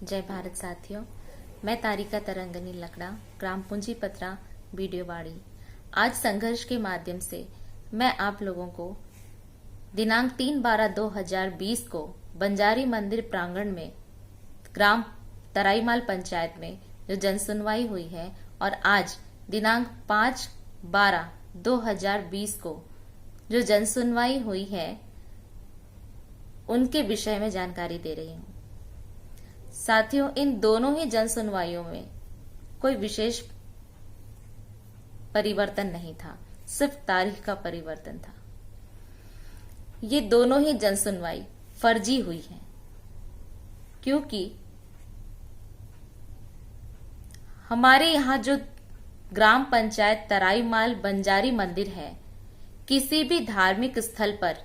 जय भारत साथियों, मैं तारिका तरंगनी लकड़ा, ग्राम पूंजीपत्रा, वीडियोवाड़ी। आज संघर्ष के माध्यम से मैं आप लोगों को दिनांक 3/12/2020 को बंजारी मंदिर प्रांगण में ग्राम तराईमाल पंचायत में जो जनसुनवाई हुई है और आज दिनांक 5/12/2020 को जो जनसुनवाई हुई है उनके विषय में जानकारी दे रही हूँ। साथियों, इन दोनों ही जनसुनवाइयों में कोई विशेष परिवर्तन नहीं था, सिर्फ तारीख का परिवर्तन था। ये दोनों ही जनसुनवाई फर्जी हुई है क्योंकि हमारे यहाँ जो ग्राम पंचायत तराईमाल बंजारी मंदिर है, किसी भी धार्मिक स्थल पर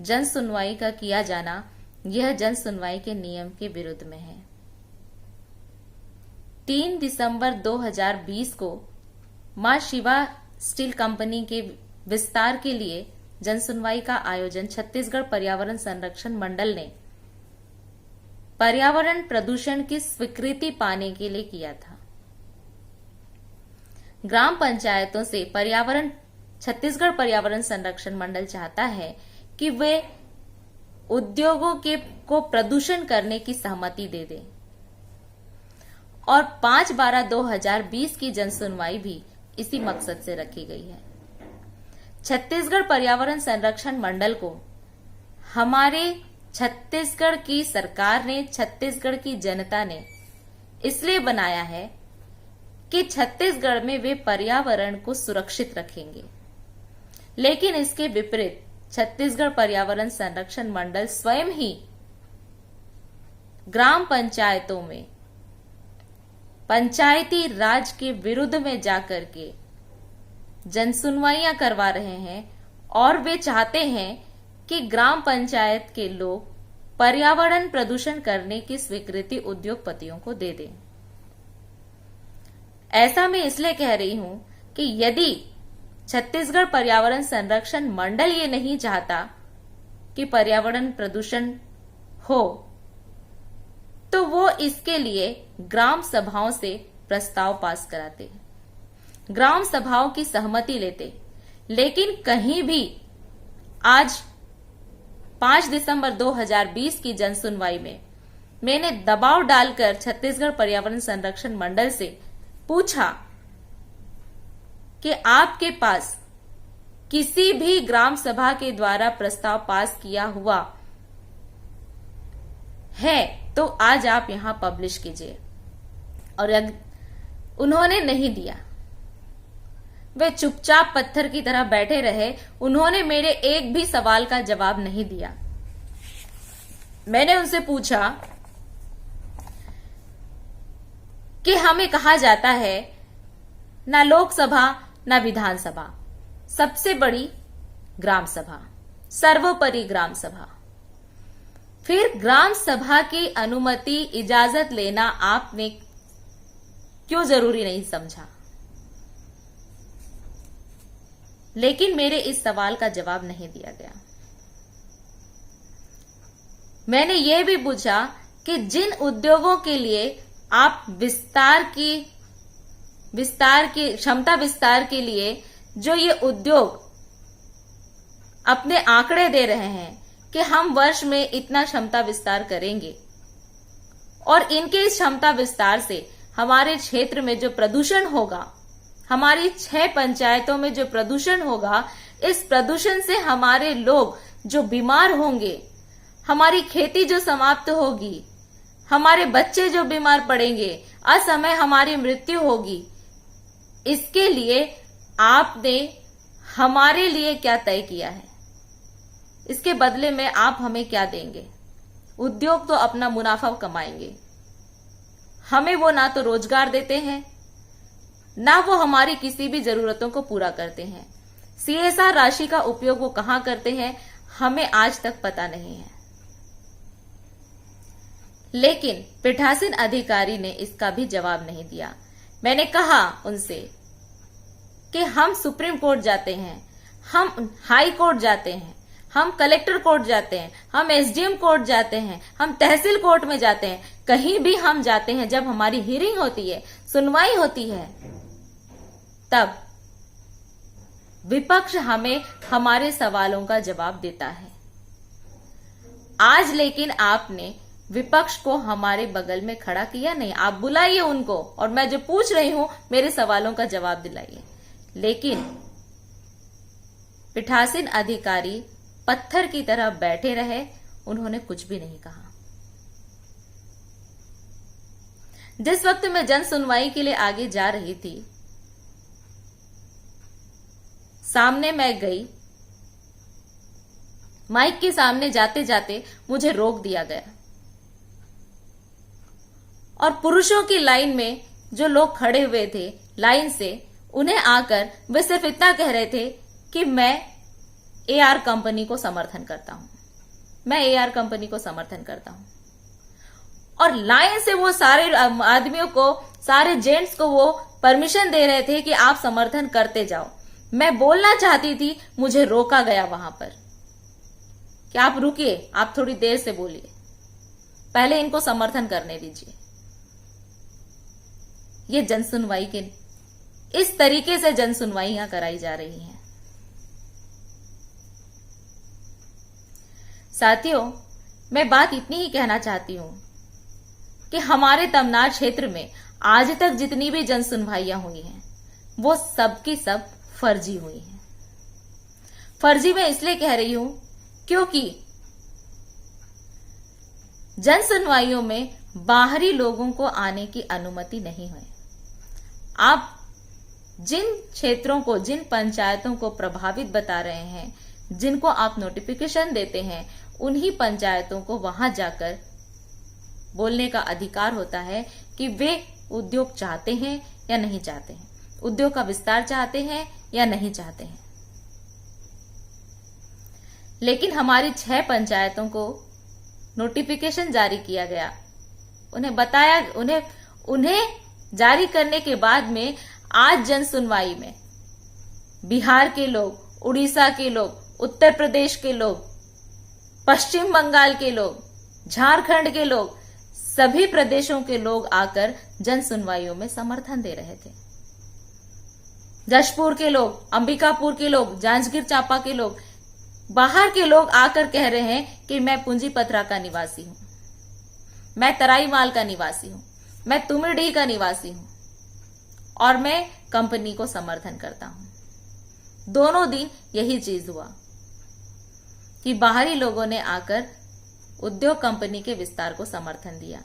जन सुनवाई का किया जाना यह जन सुनवाई के नियम के विरुद्ध में है। 3 दिसंबर 2020 को मां शिवा स्टील कंपनी के विस्तार के लिए जन सुनवाई का आयोजन छत्तीसगढ़ पर्यावरण संरक्षण मंडल ने पर्यावरण प्रदूषण की स्वीकृति पाने के लिए किया था। ग्राम पंचायतों से छत्तीसगढ़ पर्यावरण संरक्षण मंडल चाहता है कि वे उद्योगों को प्रदूषण करने की सहमति दे दें और 5/12/2020 की जनसुनवाई भी इसी मकसद से रखी गई है। छत्तीसगढ़ पर्यावरण संरक्षण मंडल को हमारे छत्तीसगढ़ की सरकार ने, छत्तीसगढ़ की जनता ने इसलिए बनाया है कि छत्तीसगढ़ में वे पर्यावरण को सुरक्षित रखेंगे। लेकिन इसके विपरीत छत्तीसगढ़ पर्यावरण संरक्षण मंडल स्वयं ही ग्राम पंचायतों में पंचायती राज के विरुद्ध में जाकर के जनसुनवाइयां करवा रहे हैं और वे चाहते हैं कि ग्राम पंचायत के लोग पर्यावरण प्रदूषण करने की स्वीकृति उद्योगपतियों को दे दें। ऐसा मैं इसलिए कह रही हूं कि यदि छत्तीसगढ़ पर्यावरण संरक्षण मंडल ये नहीं चाहता कि पर्यावरण प्रदूषण हो, तो वो इसके लिए ग्राम सभाओं से प्रस्ताव पास कराते, ग्राम सभाओं की सहमति लेते। लेकिन कहीं भी आज 5 दिसंबर 2020 की जनसुनवाई में मैंने दबाव डालकर छत्तीसगढ़ पर्यावरण संरक्षण मंडल से पूछा कि आपके पास किसी भी ग्राम सभा के द्वारा प्रस्ताव पास किया हुआ है तो आज आप यहां पब्लिश कीजिए, और उन्होंने नहीं दिया। वे चुपचाप पत्थर की तरह बैठे रहे। उन्होंने मेरे एक भी सवाल का जवाब नहीं दिया। मैंने उनसे पूछा कि हमें कहा जाता है ना लोकसभा ना विधानसभा, सबसे बड़ी ग्राम सभा, सर्वोपरि ग्राम सभा। फिर ग्राम सभा की अनुमति, इजाजत लेना आपने क्यों जरूरी नहीं समझा? लेकिन मेरे इस सवाल का जवाब नहीं दिया गया। मैंने यह भी पूछा कि जिन उद्योगों के लिए आप क्षमता विस्तार के लिए जो ये उद्योग अपने आंकड़े दे रहे हैं कि हम वर्ष में इतना क्षमता विस्तार करेंगे, और इनके इस क्षमता विस्तार से हमारे क्षेत्र में जो प्रदूषण होगा, हमारी 6 पंचायतों में जो प्रदूषण होगा, इस प्रदूषण से हमारे लोग जो बीमार होंगे, हमारी खेती जो समाप्त होगी, हमारे बच्चे जो बीमार पड़ेंगे, असमय हमारी मृत्यु होगी, इसके लिए आपने हमारे लिए क्या तय किया है? इसके बदले में आप हमें क्या देंगे? उद्योग तो अपना मुनाफा कमाएंगे, हमें वो ना तो रोजगार देते हैं, ना वो हमारी किसी भी जरूरतों को पूरा करते हैं। CSR राशि का उपयोग वो कहां करते हैं, हमें आज तक पता नहीं है। लेकिन पीठासीन अधिकारी ने इसका भी जवाब नहीं दिया। मैंने कहा उनसे कि हम सुप्रीम कोर्ट जाते हैं, हम हाई कोर्ट जाते हैं, हम कलेक्टर कोर्ट जाते हैं, हम एसडीएम कोर्ट जाते हैं, हम तहसील कोर्ट में जाते हैं, कहीं भी हम जाते हैं, जब हमारी हियरिंग होती है, सुनवाई होती है, तब विपक्ष हमें हमारे सवालों का जवाब देता है। आज लेकिन आपने विपक्ष को हमारे बगल में खड़ा किया नहीं। आप बुलाइए उनको और मैं जो पूछ रही हूं मेरे सवालों का जवाब दिलाइए। लेकिन पीठासीन अधिकारी पत्थर की तरह बैठे रहे, उन्होंने कुछ भी नहीं कहा। जिस वक्त मैं जन सुनवाई के लिए आगे जा रही थी, सामने मैं गई, माइक के सामने जाते जाते मुझे रोक दिया गया और पुरुषों की लाइन में जो लोग खड़े हुए थे लाइन से, उन्हें आकर वे सिर्फ इतना कह रहे थे कि मैं एआर कंपनी को समर्थन करता हूं, मैं एआर कंपनी को समर्थन करता हूं। और लाइन से वो सारे आदमियों को, सारे जेंट्स को वो परमिशन दे रहे थे कि आप समर्थन करते जाओ। मैं बोलना चाहती थी, मुझे रोका गया वहां पर कि आप रुकिए, आप थोड़ी देर से बोलिए, पहले इनको समर्थन करने दीजिए। ये जनसुनवाई के इस तरीके से जनसुनवाइयां कराई जा रही हैं। साथियों, मैं बात इतनी ही कहना चाहती हूं कि हमारे तमनार क्षेत्र में आज तक जितनी भी जनसुनवाइयां हुई हैं, वो सब की सब फर्जी हुई हैं। फर्जी मैं इसलिए कह रही हूं क्योंकि जनसुनवाइयों में बाहरी लोगों को आने की अनुमति नहीं है। आप जिन क्षेत्रों को, जिन पंचायतों को प्रभावित बता रहे हैं, जिनको आप नोटिफिकेशन देते हैं, उन्हीं पंचायतों को वहां जाकर बोलने का अधिकार होता है कि वे उद्योग चाहते हैं या नहीं चाहते हैं, उद्योग का विस्तार चाहते हैं या नहीं चाहते हैं। लेकिन हमारी 6 पंचायतों को नोटिफिकेशन जारी किया गया, उन्हें बताया, उन्हें जारी करने के बाद में आज जन सुनवाई में बिहार के लोग, उड़ीसा के लोग, उत्तर प्रदेश के लोग, पश्चिम बंगाल के लोग, झारखंड के लोग, सभी प्रदेशों के लोग आकर जन सुनवाइयों में समर्थन दे रहे थे। जशपुर के लोग, अंबिकापुर के लोग, जांजगीर चांपा के लोग, बाहर के लोग आकर कह रहे हैं कि मैं पूंजीपत्रा का निवासी हूं, मैं तराईमाल का निवासी हूं, मैं तुमिरडीह का निवासी हूं और मैं कंपनी को समर्थन करता हूं। दोनों दिन यही चीज हुआ कि बाहरी लोगों ने आकर उद्योग कंपनी के विस्तार को समर्थन दिया।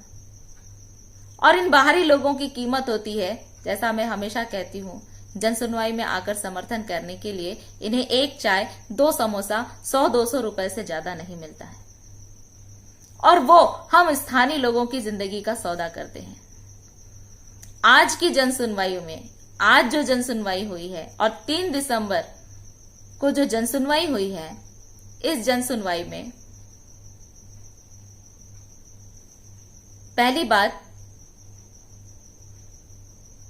और इन बाहरी लोगों की कीमत होती है, जैसा मैं हमेशा कहती हूं, जनसुनवाई में आकर समर्थन करने के लिए इन्हें एक चाय, 2 समोसा 100-200 रुपए से ज्यादा नहीं मिलता है, और वो हम स्थानीय लोगों की जिंदगी का सौदा करते हैं। आज की जनसुनवाई में, आज जो जनसुनवाई हुई है और 3 दिसंबर को जो जनसुनवाई हुई है, इस जनसुनवाई में पहली बात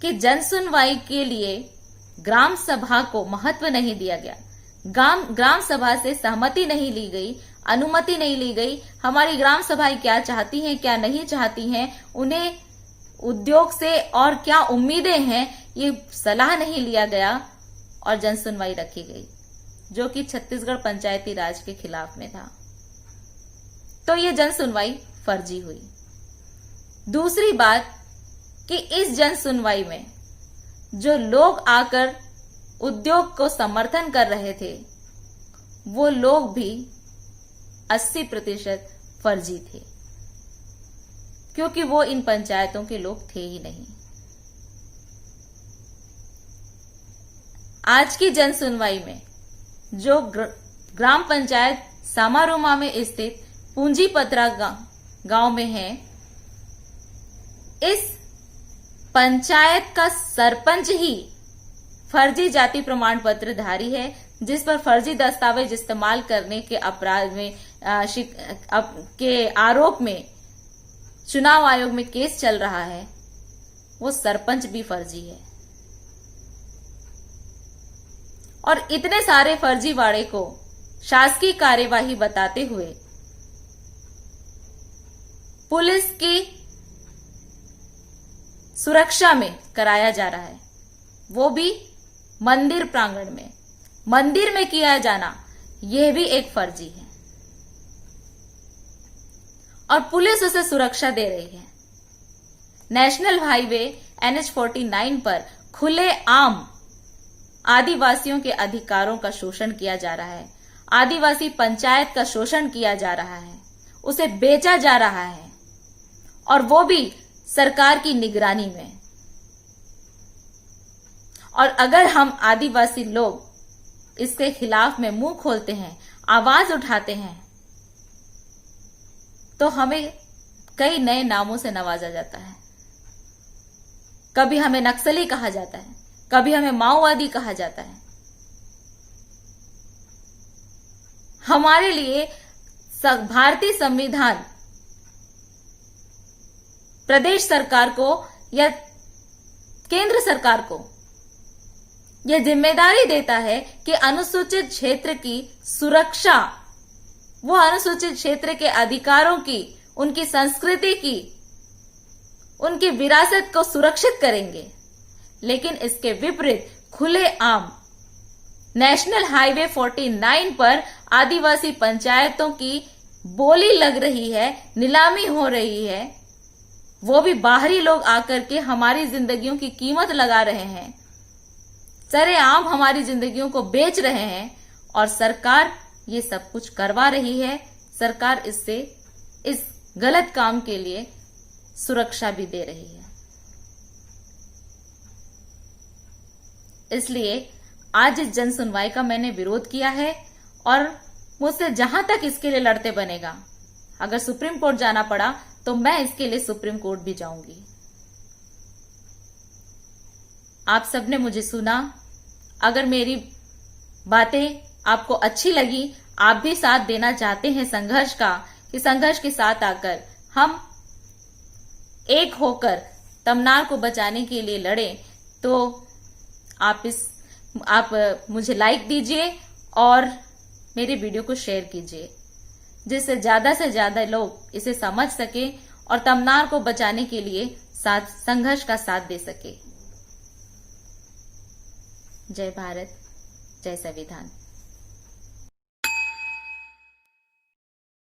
कि जनसुनवाई के लिए ग्राम सभा को महत्व नहीं दिया गया। ग्राम सभा से सहमति नहीं ली गई, अनुमति नहीं ली गई। हमारी ग्राम सभाएं क्या चाहती हैं, क्या नहीं चाहती हैं, उन्हें उद्योग से और क्या उम्मीदें हैं, ये सलाह नहीं लिया गया और जनसुनवाई रखी गई, जो कि छत्तीसगढ़ पंचायती राज के खिलाफ में था। तो ये जनसुनवाई फर्जी हुई। दूसरी बात कि इस जनसुनवाई में जो लोग आकर उद्योग को समर्थन कर रहे थे, वो लोग भी 80% फर्जी थे, क्योंकि वो इन पंचायतों के लोग थे ही नहीं। आज की जनसुनवाई में जो ग्राम पंचायत सामारोमा में स्थित पूंजीपत्रा गांव में है, इस पंचायत का सरपंच ही फर्जी जाति प्रमाण पत्र धारी है, जिस पर फर्जी दस्तावेज इस्तेमाल करने के अपराध में के आरोप में चुनाव आयोग में केस चल रहा है। वो सरपंच भी फर्जी है। और इतने सारे फर्जीवाड़े को शासकीय कार्यवाही बताते हुए पुलिस की सुरक्षा में कराया जा रहा है, वो भी मंदिर प्रांगण में। मंदिर में किया जाना यह भी एक फर्जी है और पुलिस उसे सुरक्षा दे रही है। नेशनल हाईवे NH-49 पर खुले आम आदिवासियों के अधिकारों का शोषण किया जा रहा है, आदिवासी पंचायत का शोषण किया जा रहा है, उसे बेचा जा रहा है और वो भी सरकार की निगरानी में। और अगर हम आदिवासी लोग इसके खिलाफ में मुंह खोलते हैं, आवाज उठाते हैं, तो हमें कई नए नामों से नवाजा जाता है। कभी हमें नक्सली कहा जाता है, कभी हमें माओवादी कहा जाता है। हमारे लिए भारतीय संविधान प्रदेश सरकार को या केंद्र सरकार को यह जिम्मेदारी देता है कि अनुसूचित क्षेत्र की सुरक्षा, वो अनुसूचित क्षेत्र के अधिकारों की, उनकी संस्कृति की, उनकी विरासत को सुरक्षित करेंगे। लेकिन इसके विपरीत खुले आम नेशनल हाईवे 49 पर आदिवासी पंचायतों की बोली लग रही है, नीलामी हो रही है, वो भी बाहरी लोग आकर के हमारी जिंदगियों की कीमत लगा रहे हैं, सरेआम हमारी जिंदगियों को बेच रहे हैं और सरकार ये सब कुछ करवा रही है। सरकार इससे, इस गलत काम के लिए सुरक्षा भी दे रही है। इसलिए आज इस जन सुनवाई का मैंने विरोध किया है और मुझसे जहां तक इसके लिए लड़ते बनेगा, अगर सुप्रीम कोर्ट जाना पड़ा तो मैं इसके लिए सुप्रीम कोर्ट भी जाऊंगी। आप सबने मुझे सुना। अगर मेरी बातें आपको अच्छी लगी, आप भी साथ देना चाहते हैं संघर्ष का, कि संघर्ष के साथ आकर हम एक होकर तमनार को बचाने के लिए लड़ें, तो आप मुझे लाइक दीजिए और मेरे वीडियो को शेयर कीजिए, जिससे ज्यादा से ज्यादा लोग इसे समझ सके और तमनार को बचाने के लिए संघर्ष का साथ दे सके। जय भारत, जय संविधान।